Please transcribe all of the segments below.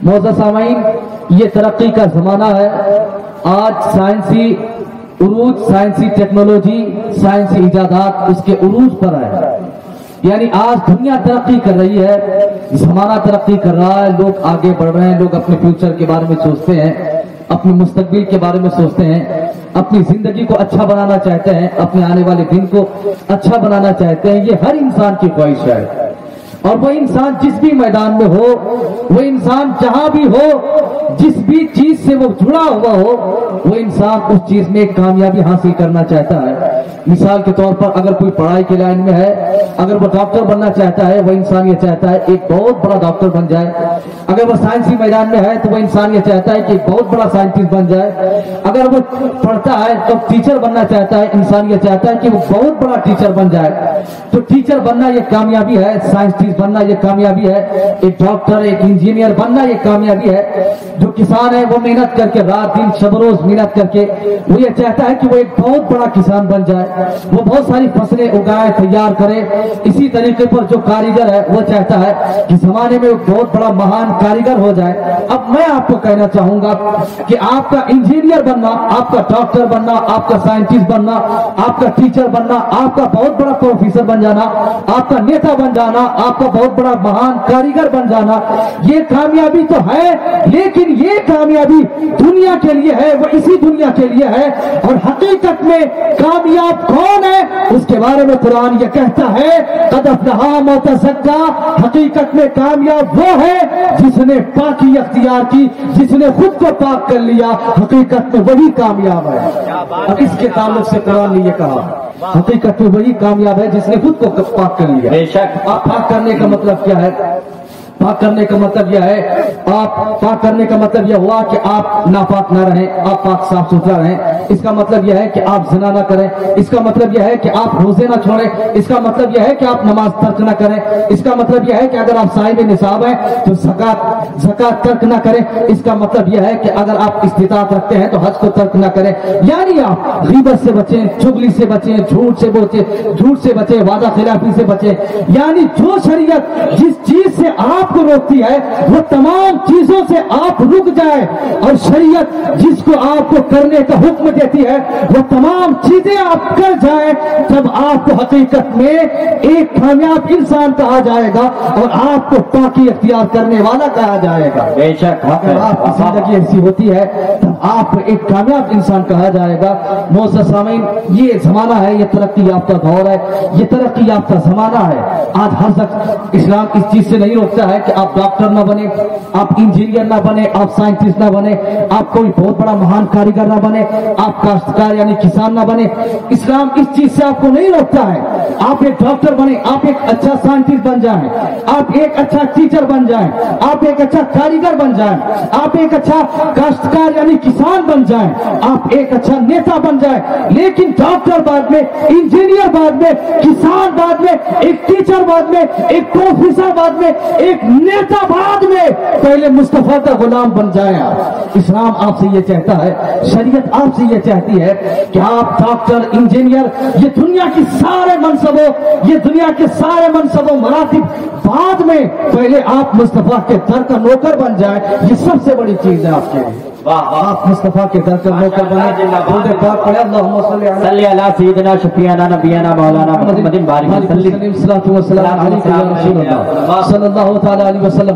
معزز سامعین، یہ ترقی کا زمانہ ہے. آج سائنسی عروج، سائنسی ٹیکنالوجی، سائنسی ایجادات اس کے عروج پر ہے. یعنی آج دنیا ترقی کر رہی ہے، زمانہ ترقی کر رہا ہے، لوگ آگے بڑھ رہے ہیں، لوگ اپنے فیوچر کے بارے میں سوچتے ہیں، اپنے مستقبل کے بارے میں سوچتے ہیں، اپنی زندگی کو اچھا بنانا چاہتے ہیں، اپنے آنے والے دن کو اچھا بنانا چاہتے ہیں. یہ ہر انسان کی خواہش ہے. اور وہ انسان جس بھی میدان میں ہو، وہ انسان جہاں بھی ہو، جس بھی چیز سے وہ جڑا ہوا ہو، وہ انسان اس چیز میں کامیابی حاصل کرنا چاہتا ہے. مثال کے طور پر اگر کوئی پڑھائی کی لائن میں ہے، اگر وہ ڈاکٹر بننا چاہتا ہے، وہ انسان یہ چاہتا ہے ایک بہت بڑا ڈاکٹر بن جائے. اگر وہ سائنسی میدان میں ہے تو وہ انسان یہ چاہتا ہے کہ ایک بہت بڑا سائنٹسٹ بن جائے. اگر وہ پڑھتا ہے تو ٹیچر بننا چاہتا ہے، انسان یہ چاہتا ہے کہ وہ بہت بڑا ٹیچر بن جائے. تو ٹیچر بننا یہ کامیابی ہے، سائنٹسٹ بننا یہ کامیابی ہے، ایک ڈاکٹر، ایک انجینئر بننا یہ کامیابی ہے. جو کسان ہے وہ محنت کر کے رات دن شب روز محنت کر کے وہ یہ چاہتا ہے کہ وہ ایک بہت بڑا کسان بن جائے، وہ بہت ساری فصلیں اگائے، تیار کرے. اسی طریقے پر جو کاریگر ہے وہ چاہتا ہے کہ زمانے میں ایک بہت بڑا مہان کاریگر ہو جائے. اب میں آپ کو کہنا چاہوں گا کہ آپ کا انجینئر بننا، آپ کا ڈاکٹر بننا، آپ کا سائنٹسٹ بننا، آپ کا ٹیچر بننا، آپ کا بہت بڑا پروفیسر بن جانا، آپ کا نیتا بن جانا، آپ کا بہت بڑا مہان کاریگر بن جانا، یہ کامیابی تو ہے، لیکن یہ کامیابی دنیا کے لیے ہے، وہ اسی دنیا کے لیے ہے. اور حقیقت میں کامیاب کون ہے اس کے بارے میں قرآن یہ کہتا ہے قد افلح من تزکا، حقیقت میں کامیاب وہ ہے جس نے پاکی اختیار کی، جس نے خود کو پاک کر لیا. حقیقت میں وہی کامیاب ہے. اب اس کے تعلق سے قرآن نے یہ کہا حقیقت میں وہی کامیاب ہے جس نے خود کو پاک کر لیا. بے شک. آپ پاک کرنے کا مطلب کیا ہے؟ پاک کرنے کا مطلب یہ ہے، آپ پاک کرنے کا مطلب یہ ہوا کہ آپ ناپاک نہ رہیں، آپ پاک صاف ستھرا رہیں. اس کا مطلب یہ ہے کہ آپ زنا نہ کریں. اس کا مطلب یہ ہے کہ آپ روزے نہ چھوڑیں. اس کا مطلب یہ ہے کہ آپ نماز ترک نہ کریں. اس کا مطلب یہ ہے کہ اگر آپ صاحب نصاب ہیں تو زکات ترک نہ کریں. اس کا مطلب یہ ہے کہ اگر آپ استطاعت رکھتے ہیں تو حج کو ترک نہ کریں. یعنی آپ غیبت سے بچیں، چغلی سے بچیں، جھوٹ سے بچیں، وعدہ خلافی سے بچیں. یعنی جو شریعت جس چیز سے آپ کو روکتی ہے وہ تمام چیزوں سے آپ رک جائیں، اور شریعت جس کو آپ کو کرنے کا حکم دیتی ہے وہ تمام چیزیں آپ کر جائیں. تب آپ کو حقیقت میں ایک کامیاب انسان کہا جائے گا اور آپ کو پاکی اختیار کرنے والا کہا جائے گا. بے شک. اگر آپ کی زندگی ایسی ہوتی ہے تب آپ کو ایک کامیاب انسان کہا جائے گا. معزز سامعین، یہ زمانہ ہے، یہ ترقی یافتہ دور ہے، یہ ترقی یافتہ زمانہ ہے. آج ہر شخص اسلام اس چیز سے نہیں روکتا ہے کہ آپ ڈاکٹر نہ بنے، آپ انجینئر نہ بنے، آپ سائنٹسٹ نہ بنے، آپ کوئی بہت بڑا مہان کاریگر نہ بنے، آپ کاشتکار یعنی کسان نہ بنے. اسلام اس چیز سے آپ کو نہیں روکتا ہے. آپ ایک ڈاکٹر بنے، آپ ایک اچھا سائنٹسٹ بن جائیں، آپ ایک اچھا ٹیچر بن جائیں، آپ ایک اچھا کاریگر بن جائیں، آپ ایک اچھا کاشتکار یعنی کسان بن جائیں، آپ ایک اچھا نیتا بن جائیں. لیکن ڈاکٹر بعد میں، انجینئر بعد میں، کسان بعد میں، ایک ٹیچر بعد میں، ایک پروفیسر بعد میں، ایک نیتا بعد میں، پہلے مصطفیٰ کا غلام بن جائیں. آپ اسلام آپ سے یہ چاہتا ہے، شریعت آپ سے یہ چاہتی ہے کہ آپ ڈاکٹر، انجینئر، یہ دنیا کی سارے منصبوں، یہ دنیا کے سارے منصبوں مراتب بعد میں، پہلے آپ مصطفیٰ کے در کا نوکر بن جائیں. یہ سب سے بڑی چیز ہے آپ کے لیے. آپ مصطفیٰ کے در کا نوکر بنیں. درود پاک پڑھیں اللہم صلی علی سیدنا شفیعنا نبینا مولانا محمد بارک وسلم. صلاۃ و سلام علیک یا رسول اللہ صلی اللہ تعالی علیہ وسلم.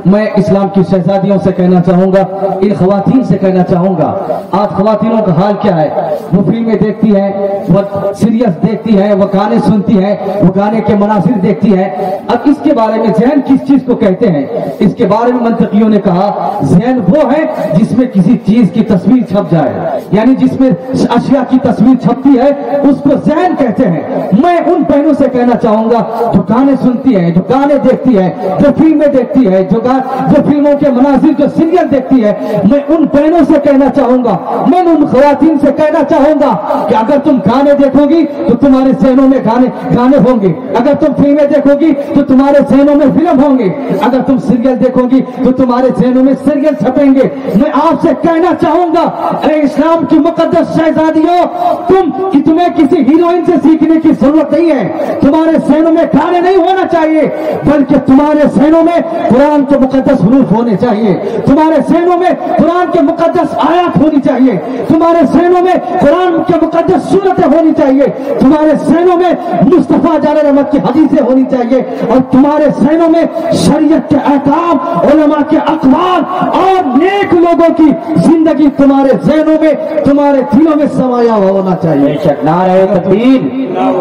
میں اسلام کی شہزادیوں سے کہنا چاہوں گا، ان خواتین سے کہنا چاہوں گا، آج خواتینوں کا حال کیا ہے؟ وہ فلمیں دیکھتی ہیں، وہ سیریس دیکھتی ہیں، وہ گانے سنتی ہیں، وہ گانے کے مناظر دیکھتی ہیں. اب اس کے بارے میں ذہن کس چیز کو کہتے ہیں؟ اس کے بارے میں منطقیوں نے کہا ذہن وہ ہے جس میں کسی چیز کی تصویر چھپ جائے، یعنی جس میں اشیاء کی تصویر چھپتی ہے اس کو ذہن کہتے ہیں. میں ان بہنوں سے کہنا چاہوں گا جو گانے سنتی ہیں، جو گانے دیکھتی ہے، جو فلمیں دیکھتی ہے، جو فلموں کے مناظر، جو سیریل دیکھتی ہے، میں ان بہنوں سے کہنا چاہوں گا، میں ان خواتین سے کہنا چاہوں گا کہ اگر تم گانے دیکھو گی تو تمہارے ذہنوں میں گانے ہوں گے، اگر تم فلمیں دیکھو گی تو تمہارے ذہنوں میں فلم ہوں گے، اگر تم سیریل دیکھو گی تو تمہارے ذہنوں میں سیریل چھپیں گے. میں آپ سے کہنا چاہوں گا اے اسلام کی مقدس شہزادیوں، تمہیں کسی ہیروئن سے سیکھنے کی ضرورت نہیں ہے، تمہارے ذہنوں میں گانے نہیں ہونا چاہیے، بلکہ تمہارے ذہنوں میں قرآن کے مقدس حروف ہونے چاہیے، تمہارے ذہنوں میں قرآن کے مقدس آیات ہونی چاہیے، تمہارے ذہنوں میں قرآن کے مقدس سورتیں ہونی چاہیے، تمہارے ذہنوں میں مصطفیٰ جان رحمت کی حدیثیں ہونی چاہیے، اور تمہارے ذہنوں میں شریعت کے احکام، علماء کے اقوال اور نیک لوگوں کی زندگی تمہارے ذہنوں میں، تمہارے دلوں میں سمایا ہونا چاہیے۔ نعرہ تکبیر،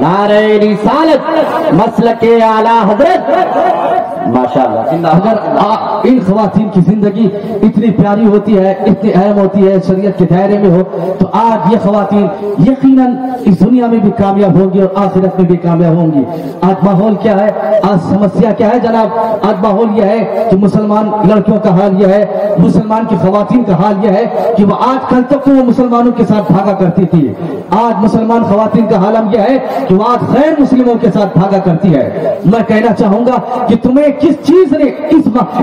نعرہ رسالت، مسلک اعلیٰ حضرت، ماشاءاللہ۔ اگر ان خواتین کی زندگی اتنی پیاری ہوتی ہے، اتنی اہم ہوتی ہے، شریعت کے دائرے میں ہو، تو آج یہ خواتین یقیناً اس دنیا میں بھی کامیاب ہوں گی اور آخرت میں بھی کامیاب ہوں گی۔ آج ماحول کیا ہے، آج سمسیا کیا ہے جناب؟ آج ماحول یہ ہے کہ مسلمان لڑکیوں کا حال یہ ہے، مسلمان کی خواتین کا حال یہ ہے کہ وہ آج کل تک وہ مسلمانوں کے ساتھ بھاگا کرتی تھی، آج مسلمان خواتین کا حال یہ ہے کہ وہ آج غیر مسلموں کے ساتھ بھاگا کرتی ہے۔ میں کہنا چاہوں گا کہ تمہیں کس چیز نے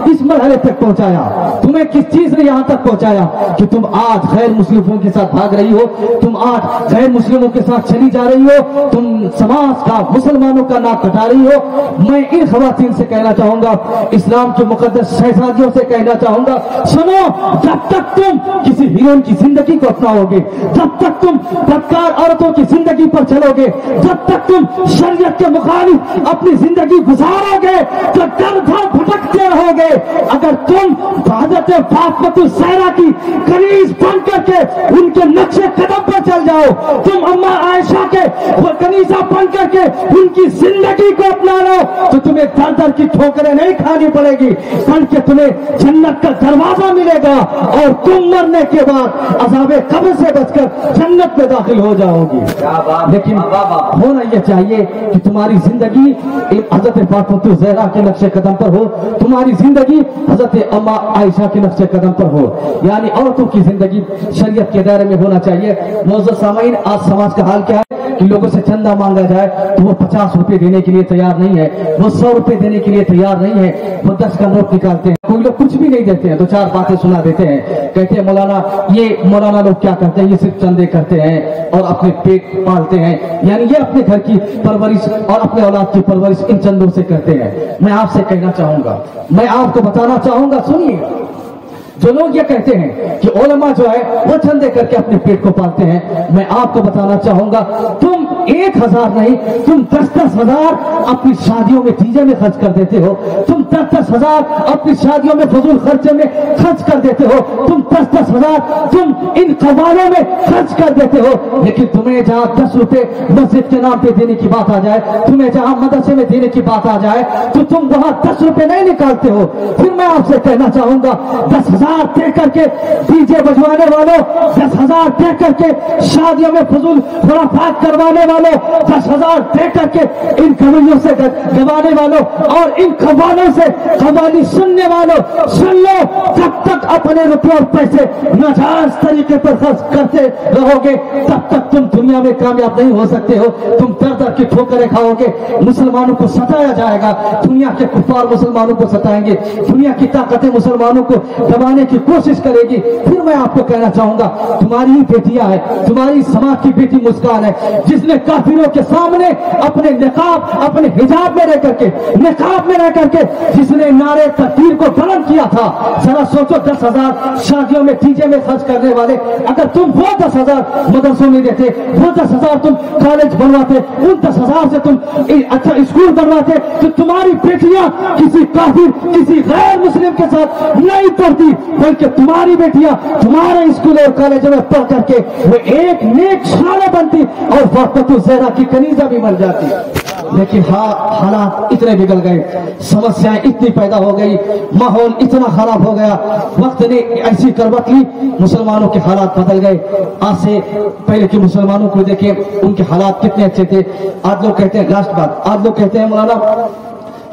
اس مرحلے تک پہنچایا، تمہیں کس چیز نے یہاں تک پہنچایا کہ تم آج غیر مسلموں کے ساتھ بھاگ رہی ہو، تم آج غیر مسلموں کے ساتھ چلی جا رہی ہو، تم سماج کا، مسلمانوں کا ناک کٹا رہی ہو۔ میں ان خواتین سے کہنا چاہوں گا، اسلام کی مقدس شہزادیوں سے کہنا چاہوں گا، سنو، جب تک تم کسی ہیروئن کی زندگی کو اپناؤ گے، جب تک تم بدکار عورتوں کی زندگی پر چلو گے، جب تک تم شریعت کے مخالف اپنی زندگی گزارو گے تو در در بھٹکتے رہو گے۔ اگر تم حضرت فاطمہ الزہرا کی کنیز بن کر کے ان کے نقشے قدم پر چل جاؤ، تم اماں عائشہ کے کنیزہ بن کر کے ان کی زندگی کو اپنا لو، تو تمہیں در در کی ٹھوکریں نہیں کھانی پڑے گی، بلکہ تمہیں جنت کا دروازہ ملے گا اور تم مرنے کے بعد عذاب قبر سے بچ کر جنت میں داخل ہو جاؤ گی۔ لیکن ہونا یہ چاہیے کہ تمہاری زندگی حضرت فاطمہ الزہرا کے نقش قدم پر ہو، تمہاری زندگی حضرت اماں عائشہ کے نقش قدم پر ہو، یعنی عورتوں کی زندگی شریعت کے دائرے میں ہونا چاہیے۔ معزز سامعین، آج سماج کا حال کیا ہے کہ لوگوں سے چندہ مانگا جائے تو وہ 50 روپے دینے کے لیے تیار نہیں ہے، وہ 100 روپے دینے کے لیے تیار نہیں ہے، وہ 10 کا نوٹ نکالتے ہیں، کوئی لوگ کچھ بھی نہیں دیتے ہیں، 2-4 باتیں سنا دیتے ہیں، کہتے ہیں مولانا لوگ کیا کرتے ہیں، یہ صرف چندے کرتے ہیں اور اپنے پیٹ پالتے ہیں، یعنی یہ اپنے گھر کی پرورش اور اپنے اولاد کی پرورش ان چندوں سے کرتے ہیں۔ میں آپ سے کہنا چاہوں گا، میں آپ کو بتانا چاہوں گا، سنیے، جو لوگ یہ کہتے ہیں کہ علماء جو ہے وہ چندے کر کے اپنے پیٹ کو پالتے ہیں، میں آپ کو بتانا چاہوں گا، تم 1000 نہیں، تم 10-10 ہزار اپنی شادیوں میں ڈیجے میں خرچ کر دیتے ہو، تم 10-10 ہزار اپنی شادیوں میں فضول خرچے میں خرچ کر دیتے ہو، تم 10-10 ہزار تم ان قوالوں میں خرچ کر دیتے ہو، لیکن تمہیں جہاں 10 روپے مسجد کے نام پہ دینے کی بات آ جائے، تمہیں جہاں مدرسے میں دینے کی بات آ جائے تو تم وہاں 10 روپے نہیں نکالتے ہو۔ پھر میں آپ سے کہنا چاہوں گا، 10,000 دے کر کے ڈی جے بجوانے والوں، 10,000 دے کر کے شادیوں میں فضول خرافات کروانے والوں، 10,000 دے کر کے ان گویوں سے گوانے والوں اور ان قوالوں سے قوالی سننے والوں، سن لو، جب تک اپنے روپے اور پیسے ناجائز طریقے پر خرچ کرتے رہو گے تب تک تم دنیا میں کامیاب نہیں ہو سکتے ہو، تم در در کی ٹھوکریں کھاؤ گے، مسلمانوں کو ستایا جائے گا، دنیا کے کفار مسلمانوں کو ستائیں گے، دنیا کی طاقتیں مسلمانوں کو دبانے کی کوشش کرے گی۔ پھر میں آپ کو کہنا چاہوں گا، تمہاری ہی بیٹیاں ہیں، تمہاری سماج کی بیٹی مسکان ہے، جس نے کافروں کے سامنے اپنے نقاب، اپنے حجاب میں رہ کر کے، نقاب میں رہ کر کے جس نے نعرے تکبیر کو بلند کیا تھا۔ ذرا سوچو، 10,000 شادیوں میں ڈی جے میں خرچ کرنے والے، اگر تم وہ 10,000 مدرسوں میں دیتے، وہ 10,000 تم کالج بنواتے، ان 10,000 سے تم اچھا اسکول بنواتے، تو تمہاری بیٹیاں کسی کافر، کسی غیر مسلم کے ساتھ نہیں پڑھتی، بلکہ تمہاری بیٹیاں تمہارے اسکول اور کالجوں میں پڑھ کر کے وہ ایک نیک شانہ بنتی اور فاطمہ الزہرا کی کنیزہ بھی بن جاتی۔ لیکن حالات اتنے بگڑ گئے، سمسیاں اتنی پیدا ہو گئی، ماحول اتنا خراب ہو گیا، وقت نے ایسی کروٹ لی، مسلمانوں کے حالات بدل گئے۔ آج سے پہلے کے مسلمانوں کو دیکھیں، ان کے حالات کتنے اچھے تھے۔ آج لوگ کہتے ہیں، لاسٹ بات، آج لوگ کہتے ہیں مولانا